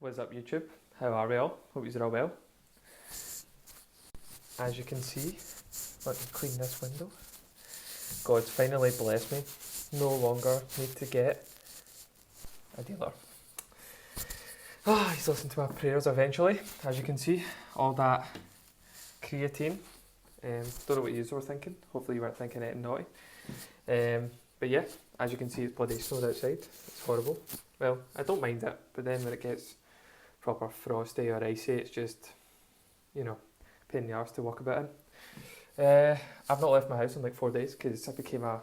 What's up YouTube? How are we all? Hope you're all well. As you can see, let me clean this window. God's finally blessed me. No longer need to get a dealer. He's listened to my prayers eventually. As you can see, all that creatine. Don't know what you were thinking. Hopefully you weren't thinking anything naughty. But yeah, as you can see, it's bloody snowed outside. It's horrible. Well, I don't mind it, but then when it gets proper frosty or icy, it's just, you know, pain in the arse to walk about in. I've not left my house in like 4 days because I became a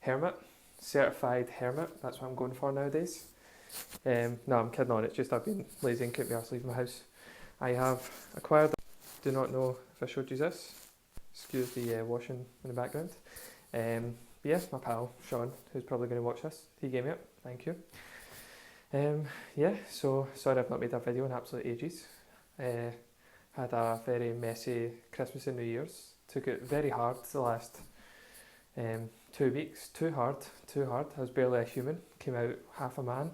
hermit, certified hermit. That's what I'm going for nowadays. No, I'm kidding on. It's just I've been lazy and couldn't be arsed leaving my house. I have acquired, do not know if I showed you this. Excuse the washing in the background. But yeah, my pal Sean, who's probably going to watch this, he gave me it. Thank you. Yeah, so sorry I've not made a video in absolute ages. Had a very messy Christmas and New Year's. Took it very hard the last 2 weeks. Too hard. I was barely a human. Came out half a man.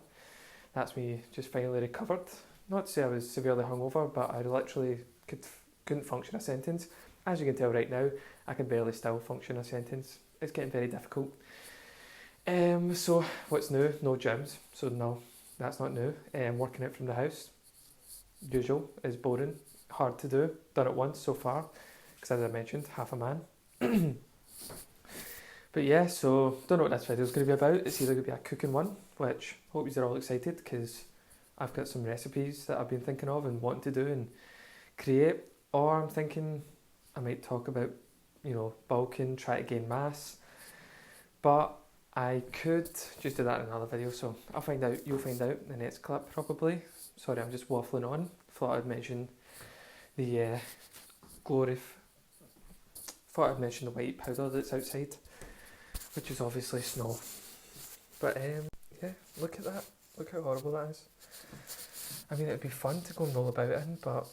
That's me just finally recovered. Not to say I was severely hungover, but I literally couldn't function a sentence. As you can tell right now, I can barely still function a sentence. It's getting very difficult. So what's new? No gyms. So no, that's not new. Working out from the house, usual, is boring. Hard to do. Done it once so far, because as I mentioned, half a man. But yeah, so don't know what this video is going to be about. It's either going to be a cooking one, which hope you're all excited because I've got some recipes that I've been thinking of and wanting to do and create. Or I'm thinking I might talk about, you know, bulking, try to gain mass. But I could just do that in another video, so I'll find out. You'll find out in the next clip probably. Sorry, I'm just waffling on. Thought I'd mention the Thought I'd mention the white powder that's outside, which is obviously snow. But yeah, look at that. Look how horrible that is. I mean, it'd be fun to go and roll about in, but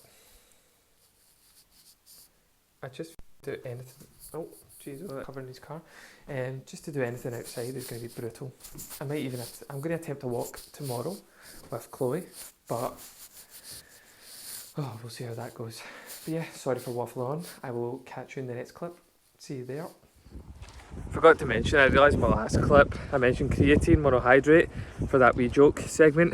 I just do anything. Oh, jeez, covering his car. Just to do anything outside is going to be brutal. I'm going to attempt a walk tomorrow with Chloe, but we'll see how that goes. But yeah, sorry for waffling on. I will catch you in the next clip. See you there. Forgot to mention, I realised in my last clip I mentioned creatine monohydrate for that wee joke segment.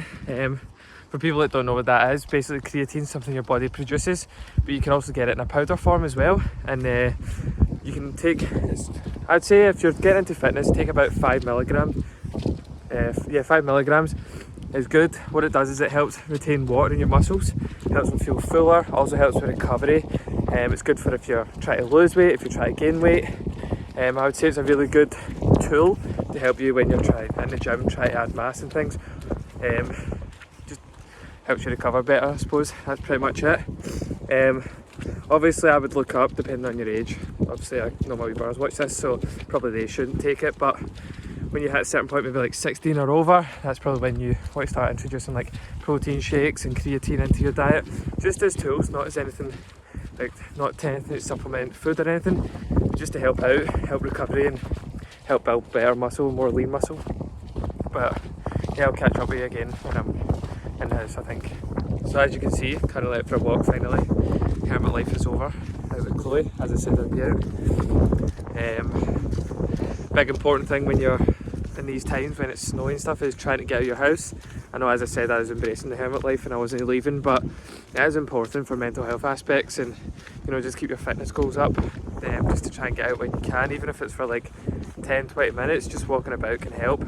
For people that don't know what that is, basically creatine is something your body produces, but you can also get it in a powder form as well. And you can take, I'd say if you're getting into fitness, take about 5 milligrams. 5 milligrams is good. What it does is it helps retain water in your muscles, helps them feel fuller, also helps with recovery. It's good for if you're trying to lose weight, if you're trying to gain weight. I would say it's a really good tool to help you when you're trying in the gym, try to add mass and things. Just helps you recover better, I suppose. That's pretty much it. Obviously I would look up, depending on your age. Obviously I know my wee brothers watch this, so probably they shouldn't take it, but when you hit a certain point, maybe like 16 or over, that's probably when you want to start introducing like protein shakes and creatine into your diet, just as tools, not as anything, like not anything to supplement food or anything, just to help out, help recovery and help build better muscle, more lean muscle. But yeah, I'll catch up with you again when I'm in the house, I think. So as you can see, currently out for a walk finally. Hermit life is over, out with Chloe, as I said I'd be out. Big important thing when you're in these times when it's snowy and stuff is trying to get out of your house. I know, as I said, I was embracing the hermit life and I wasn't leaving, but it is important for mental health aspects and, you know, just keep your fitness goals up, just to try and get out when you can, even if it's for like 10-20 minutes. Just walking about can help,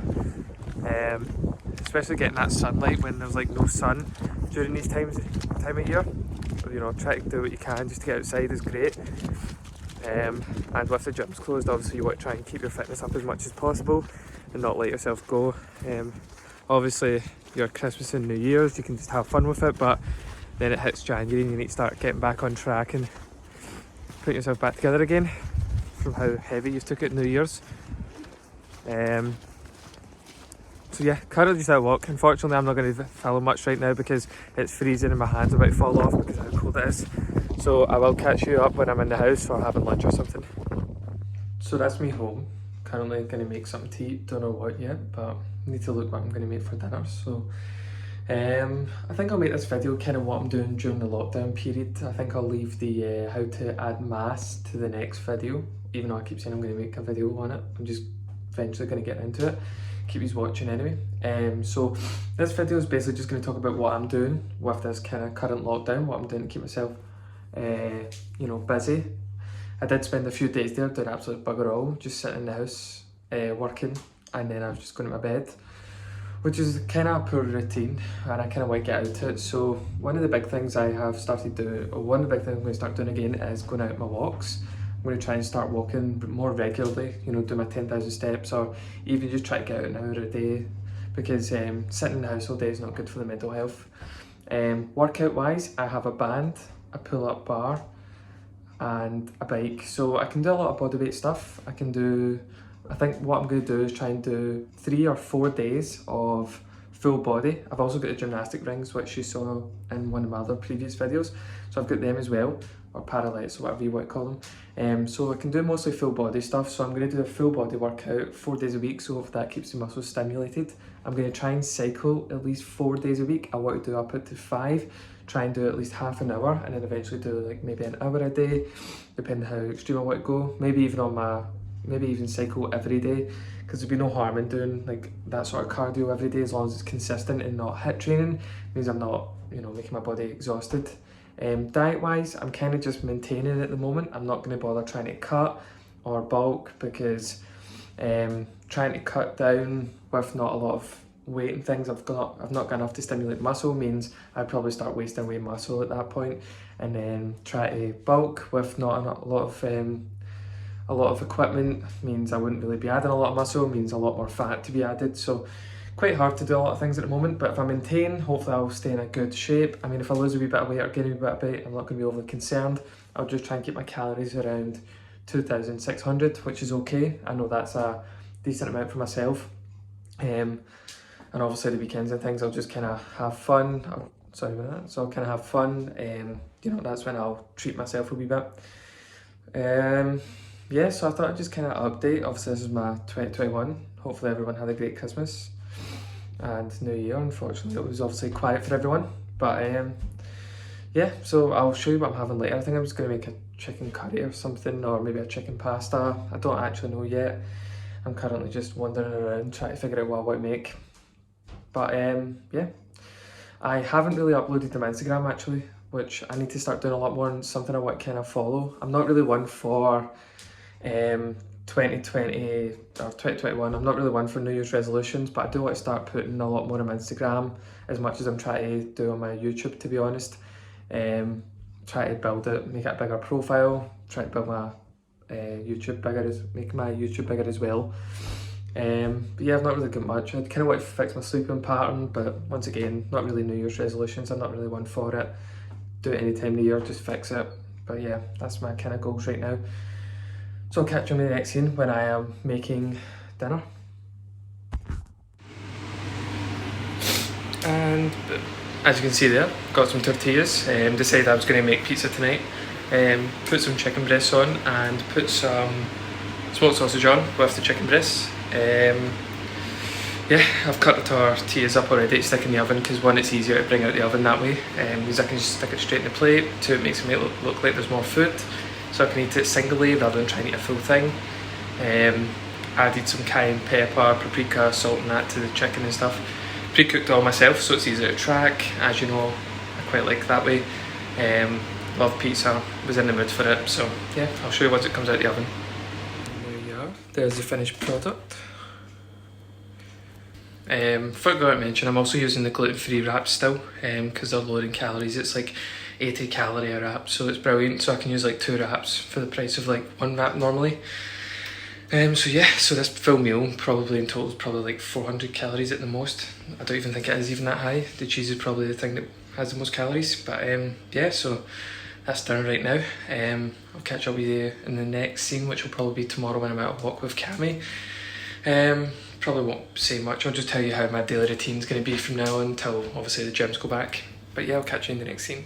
especially getting that sunlight when there's like no sun during these time of year. You know, try to do what you can just to get outside is great. And with the gyms closed, obviously you want to try and keep your fitness up as much as possible and not let yourself go. Obviously your Christmas and New Year's you can just have fun with it, but then it hits January and you need to start getting back on track and putting yourself back together again from how heavy you took it New Year's. So yeah, currently just out walk. Unfortunately I'm not going to film much right now because it's freezing and my hands are about to fall off because of how cold it is. So I will catch you up when I'm in the house or having lunch or something. So that's me home. Currently going to make something to eat, don't know what yet, but I need to look what I'm going to make for dinner. So I think I'll make this video kind of what I'm doing during the lockdown period. I think I'll leave the how to add mass to the next video, even though I keep saying I'm going to make a video on it. I'm just eventually going to get into it. Keep you watching anyway. So this video is basically just going to talk about what I'm doing with this kind of current lockdown, what I'm doing to keep myself you know, busy. I did spend a few days there doing absolute bugger all, just sitting in the house working, and then I was just going to my bed, which is kind of a poor routine, and I kind of want to get out of it. So one of the big things I have started doing, or one of the big things I'm going to start doing again, is going out my walks. I'm going to try and start walking more regularly, you know, do my 10,000 steps, or even just try to get out an hour a day, because sitting in the house all day is not good for the mental health. Workout wise, I have a band, a pull-up bar, and a bike, so I can do a lot of bodyweight stuff. I think what I'm going to do is try and do 3 or 4 days of full body. I've also got the gymnastic rings, which you saw in one of my other previous videos, so I've got them as well, or parallettes, or whatever you want to call them. So I can do mostly full body stuff, so I'm going to do a full body workout 4 days a week, so if that keeps the muscles stimulated. I'm going to try and cycle at least 4 days a week. I want to do up to 5, try and do at least half an hour, and then eventually do like maybe an hour a day, depending how extreme I want to go. Maybe even cycle every day, because there'd be no harm in doing like that sort of cardio every day, as long as it's consistent and not HIIT training. It means I'm not, you know, making my body exhausted. Diet wise, I'm kind of just maintaining at the moment. I'm not going to bother trying to cut or bulk, because trying to cut down with not a lot of weight and things I've not got enough to stimulate muscle means I'd probably start wasting away muscle at that point, and then try to bulk with not a lot of equipment means I wouldn't really be adding a lot of muscle, means a lot more fat to be added. So quite hard to do a lot of things at the moment, but if I maintain, hopefully I'll stay in a good shape. I mean, if I lose a wee bit of weight or gain a wee bit of weight, I'm not going to be overly concerned. I'll just try and keep my calories around 2,600, which is okay. I know that's a decent amount for myself. And obviously the weekends and things, I'll just kind of have fun. Sorry about that. So I'll kind of have fun. You know, that's when I'll treat myself a wee bit. Yeah, so I thought I'd just kind of update. Obviously this is my 2021. Hopefully everyone had a great Christmas and New Year. Unfortunately it was obviously quiet for everyone, but yeah, so I'll show you what I'm having later. I think I'm just going to make a chicken curry or something, or maybe a chicken pasta. I don't actually know yet. I'm currently just wandering around trying to figure out what I want to make. But yeah, I haven't really uploaded to my Instagram actually, which I need to start doing a lot more, and something I want to kind of follow. I'm not really one for 2020 or 2021. I'm not really one for New Year's resolutions, but I do want to start putting a lot more on my Instagram, as much as I'm trying to do on my YouTube, to be honest. Try to build it, make it a bigger profile, try to build my YouTube bigger, make my YouTube bigger as well. But yeah, I've not really got much. I kind of want to fix my sleeping pattern, but once again, not really New Year's resolutions. I'm not really one for it. Do it any time of the year, just fix it. But yeah, that's my kind of goals right now. So I'll catch you in the next scene when I am making dinner. And as you can see there, got some tortillas. Decided I was going to make pizza tonight. Put some chicken breasts on and put some smoked sausage on with the chicken breasts. Yeah, I've cut the tortillas up already to stick in the oven, because one, it's easier to bring out the oven that way, because I can just stick it straight in the plate. 2, it makes it look like there's more food, so I can eat it singly rather than trying to eat a full thing. Added some cayenne pepper, paprika, salt and that to the chicken and stuff. Pre-cooked all myself, so it's easier to track. As you know, I quite like that way. Love pizza, was in the mood for it, so yeah, I'll show you once it comes out the oven. There you are, there's the finished product. Forgot to mention, I'm also using the gluten-free wraps still, because they're low in calories. It's like 80 calorie a wrap, so it's brilliant. So I can use like 2 wraps for the price of like 1 wrap normally. So yeah, so this full meal probably in total is probably like 400 calories at the most. I don't even think it is even that high. The cheese is probably the thing that has the most calories, but yeah, so that's done right now. I'll catch up with you in the next scene, which will probably be tomorrow when I'm out a walk with Cammy. Probably won't say much. I'll just tell you how my daily routine is going to be from now on until obviously the gyms go back. But yeah, I'll catch you in the next scene.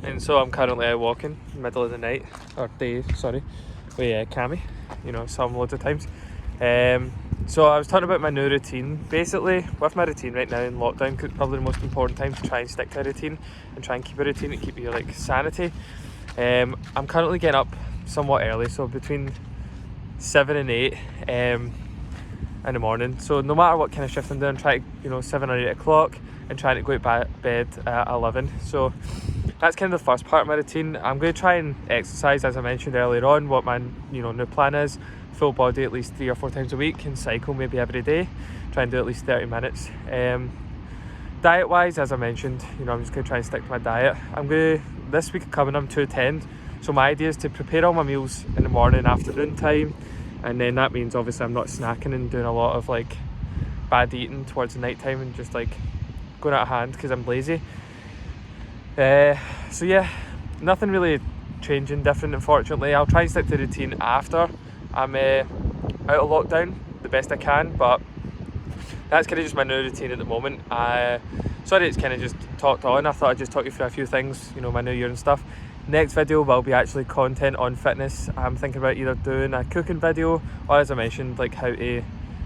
And so I'm currently out walking in the middle of the night, or day, sorry, with Cammy. You know, I saw him loads of times. So I was talking about my new routine. Basically, with my routine right now in lockdown, probably the most important time to try and stick to a routine and try and keep a routine and keep your like sanity. I'm currently getting up somewhat early, so between 7 and 8 in the morning. So no matter what kind of shift I'm doing, try to 7 or 8 o'clock and trying to go to bed at 11. So that's kind of the first part of my routine. I'm going to try and exercise, as I mentioned earlier on. What my new plan is: full body at least 3 or 4 times a week, and cycle maybe every day. Try and do at least 30 minutes. Diet wise, as I mentioned, I'm just going to try and stick to my diet. This week coming, I'm 210. So my idea is to prepare all my meals in the morning, afternoon time, and then that means obviously I'm not snacking and doing a lot of like bad eating towards the night time and just like going out of hand because I'm lazy. So yeah, nothing really changing different, unfortunately. I'll try and stick to the routine after I'm out of lockdown the best I can, but that's kind of just my new routine at the moment. Sorry it's kind of just talked on. I thought I'd just talk you through a few things, my new year and stuff. Next video will be actually content on fitness. I'm thinking about either doing a cooking video or, as I mentioned, like how to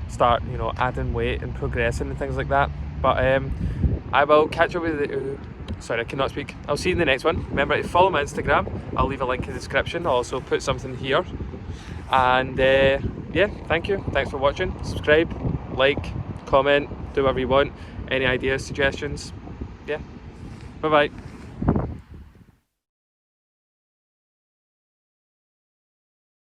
start adding weight and progressing and things like that. But I will catch up with you. Sorry, I cannot speak. I'll see you in the next one. Remember to follow my Instagram. I'll leave a link in the description. I'll also put something here. And yeah, thank you. Thanks for watching. Subscribe, like, comment, do whatever you want. Any ideas, suggestions? Yeah. Bye bye.